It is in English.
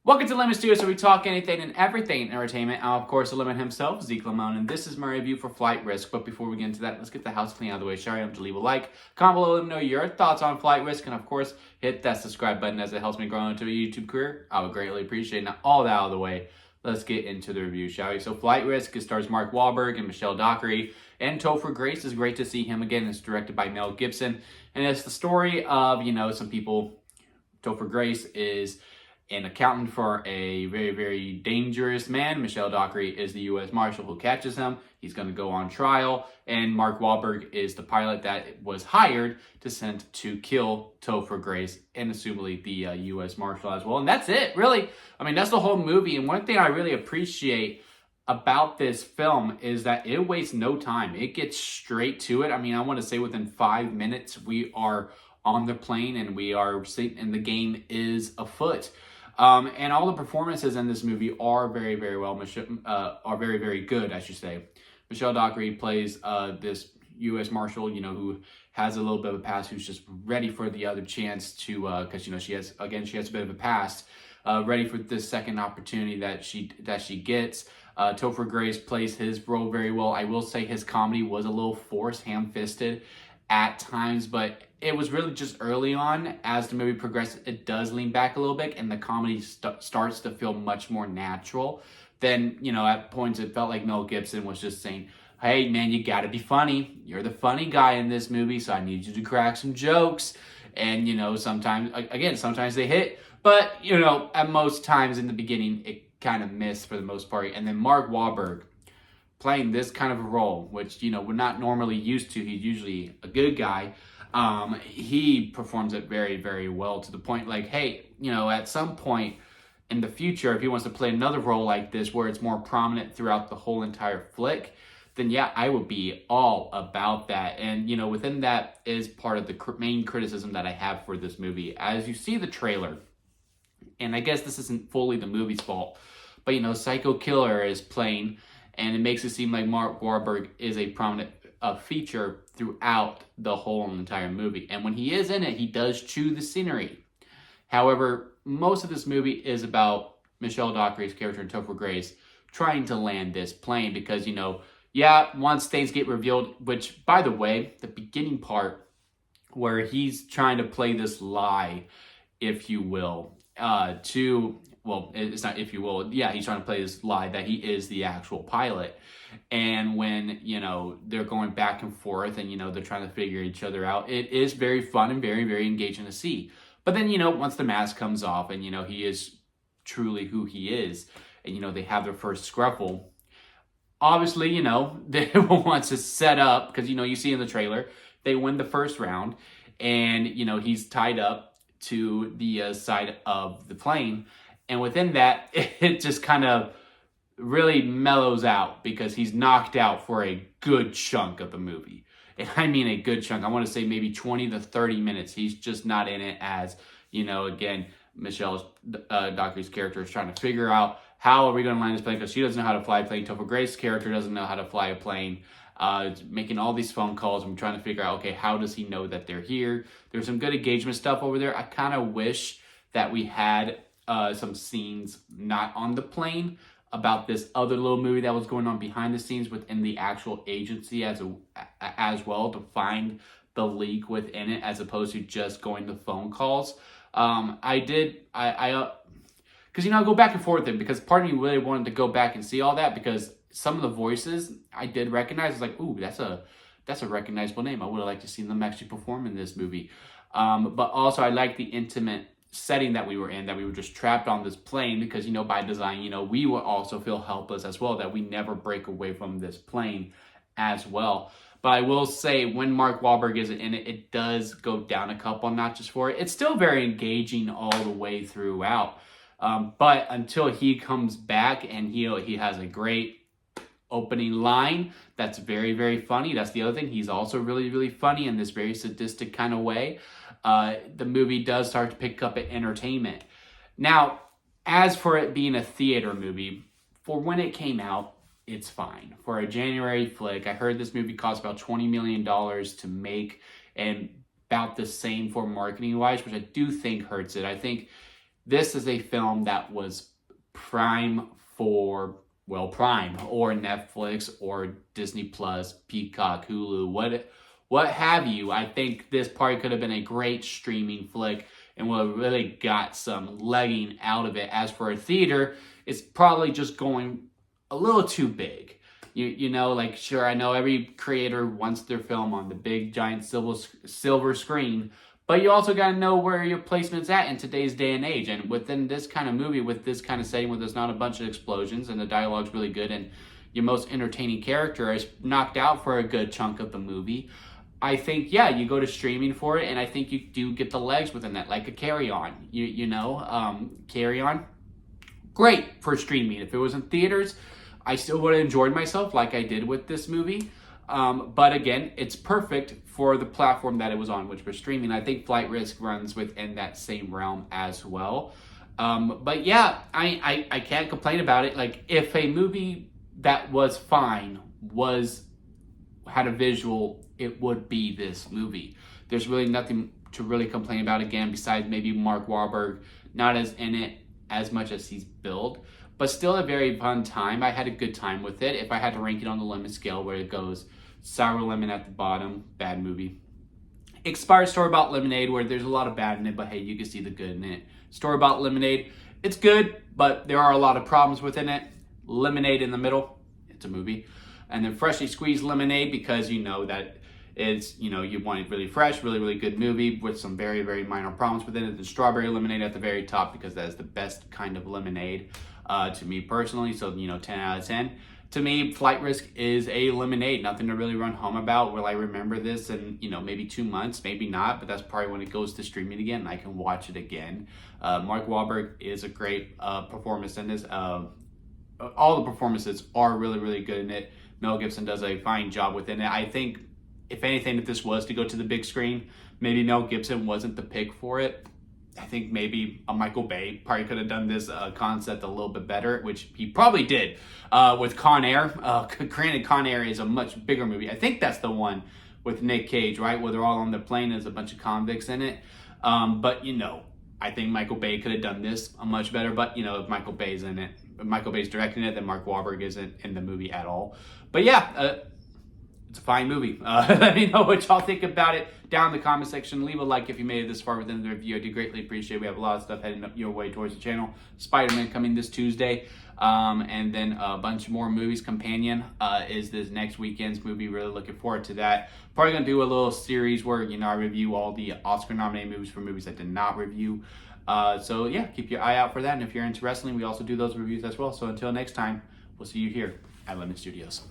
Welcome to Lemon Studios, where we talk anything and everything in entertainment. I'm, of course, the Lemon himself, Zeke Lemon, and this is my review for Flight Risk. But before we get into that, let's get the house clean out of the way. Sorry, to leave a like, comment below, let me know your thoughts on Flight Risk, and of course, hit that subscribe button as it helps me grow into a YouTube career. I would greatly appreciate it. Now, all that out of the way, let's get into the review, shall we? So, Flight Risk, it stars Mark Wahlberg and Michelle Dockery, and Topher Grace. Is great to see him again. It's directed by Mel Gibson, and it's the story of, some people. Topher Grace is an accountant for a very, very dangerous man. Michelle Dockery is the U.S. Marshal who catches him. He's going to go on trial. And Mark Wahlberg is the pilot that was hired to send to kill Topher Grace and assumably the U.S. Marshal as well. And that's it, really. I mean, that's the whole movie. And one thing I really appreciate about this film is that it wastes no time. It gets straight to it. I mean, I want to say within 5 minutes, we are on the plane and we are sitting, and the game is afoot. And all the performances in this movie are very, very well, are very, very good, I should say. Michelle Dockery plays this U.S. Marshal, who has a little bit of a past, who's just ready for the other chance to, because she has a bit of a past, ready for this second opportunity that she gets. Topher Grace plays his role very well. I will say his comedy was a little forced, ham-fisted at times, but it was really just early on. As the movie progresses, it does lean back a little bit, and the comedy starts to feel much more natural. Then, at points it felt like Mel Gibson was just saying, hey man, you gotta be funny. You're the funny guy in this movie, so I need you to crack some jokes. And, sometimes they hit, but, at most times in the beginning, it kind of missed for the most part. And then Mark Wahlberg playing this kind of a role, which, we're not normally used to. He's usually a good guy. He performs it very, very well, to the point like, hey, at some point in the future, if he wants to play another role like this where it's more prominent throughout the whole entire flick, then yeah, I would be all about that. And, within that is part of the main criticism that I have for this movie. As you see the trailer, and I guess this isn't fully the movie's fault, but, Psycho Killer is playing, and it makes it seem like Mark Wahlberg is a prominent feature throughout the whole entire movie. And when he is in it, he does chew the scenery. However, most of this movie is about Michelle Dockery's character and Topher Grace trying to land this plane because, once things get revealed, which, by the way, the beginning part where he's trying to play this lie, if you will, it's not if you will, yeah, he's trying to play this lie that he is the actual pilot. And when, they're going back and forth and, they're trying to figure each other out, it is very fun and very, very engaging to see. But then, once the mask comes off and, he is truly who he is, and, they have their first scruffle, obviously, they want to set up, because, you see in the trailer, they win the first round, and, he's tied up to the side of the plane. And within that, it just kind of really mellows out because he's knocked out for a good chunk of the movie. And I mean a good chunk. I want to say maybe 20 to 30 minutes. He's just not in it as, again, Michelle Dockery's character is trying to figure out how are we going to land this plane because she doesn't know how to fly a plane. Topher Grace's character doesn't know how to fly a plane. Making all these phone calls and trying to figure out, okay, how does he know that they're here? There's some good engagement stuff over there. I kind of wish that we had some scenes not on the plane about this other little movie that was going on behind the scenes within the actual agency as well, to find the leak within it as opposed to just going to phone calls. Because, I go back and forth with it because part of me really wanted to go back and see all that because some of the voices I did recognize. I was like, ooh, that's a recognizable name. I would have liked to see them actually perform in this movie. But also I like the intimate setting that we were in, that we were just trapped on this plane because, by design, we would also feel helpless as well, that we never break away from this plane as well. But I will say when Mark Wahlberg isn't in it, it does go down a couple notches for it. It's still very engaging all the way throughout. But until he comes back and he has a great opening line that's very, very funny. That's the other thing. He's also really, really funny in this very sadistic kind of way. The movie does start to pick up at entertainment. Now, as for it being a theater movie, for when it came out, it's fine. For a January flick, I heard this movie cost about $20 million to make and about the same for marketing-wise, which I do think hurts it. I think This is a film that was prime for, well, Prime or Netflix or Disney Plus, Peacock, Hulu, what have you. I think this probably could have been a great streaming flick and would have really got some legging out of it. As for a theater, it's probably just going a little too big. You know, like, sure, I know every creator wants their film on the big, giant silver screen, but you also got to know where your placement's at in today's day and age. And within this kind of movie, with this kind of setting, where there's not a bunch of explosions and the dialogue's really good and your most entertaining character is knocked out for a good chunk of the movie, I think, yeah, you go to streaming for it, and I think you do get the legs within that, like a Carry On. Carry On, great for streaming. If it was in theaters, I still would have enjoyed myself like I did with this movie. But again, it's perfect for the platform that it was on, which was streaming. I think Flight Risk runs within that same realm as well. But yeah, I can't complain about it. Like, if a movie that was fine had a visual, it would be this movie. There's really nothing to really complain about, again, besides maybe Mark Wahlberg not as in it as much as he's billed, but still a very fun time. I had a good time with it. If I had to rank it on the lemon scale, where it goes sour lemon at the bottom, bad movie. Expired store-bought lemonade, where there's a lot of bad in it, but hey, you can see the good in it. Store-bought lemonade, it's good, but there are a lot of problems within it. Lemonade in the middle, it's a movie. And then freshly squeezed lemonade, because you know that it's, you want it really fresh, really, really good movie with some very, very minor problems within it. The strawberry lemonade at the very top, because that is the best kind of lemonade to me personally. So, 10 out of 10. To me, Flight Risk is a lemonade. Nothing to really run home about. Will I remember this in, maybe 2 months? Maybe not, but that's probably when it goes to streaming again and I can watch it again. Mark Wahlberg is a great performance in this. All the performances are really, really good in it. Mel Gibson does a fine job within it. I think, if anything, if this was to go to the big screen, maybe Mel Gibson wasn't the pick for it. I think maybe a Michael Bay probably could have done this concept a little bit better, which he probably did with Con Air. Granted, Con Air is a much bigger movie. I think that's the one with Nick Cage, right? Where they're all on the plane, there's a bunch of convicts in it. But, I think Michael Bay could have done this much better. But, if Michael Bay's in it, if Michael Bay's directing it, then Mark Wahlberg isn't in the movie at all. But yeah, it's a fine movie. Let me know what y'all think about it down in the comment section. Leave a like if you made it this far within the review. I do greatly appreciate it. We have a lot of stuff heading up your way towards the channel. Spider-Man coming this Tuesday. And then a bunch more movies. Companion is this next weekend's movie. Really looking forward to that. Probably going to do a little series where, I review all the Oscar-nominated movies for movies I did not review. So yeah, keep your eye out for that. And if you're into wrestling, we also do those reviews as well. So until next time, we'll see you here at Lemon Studios.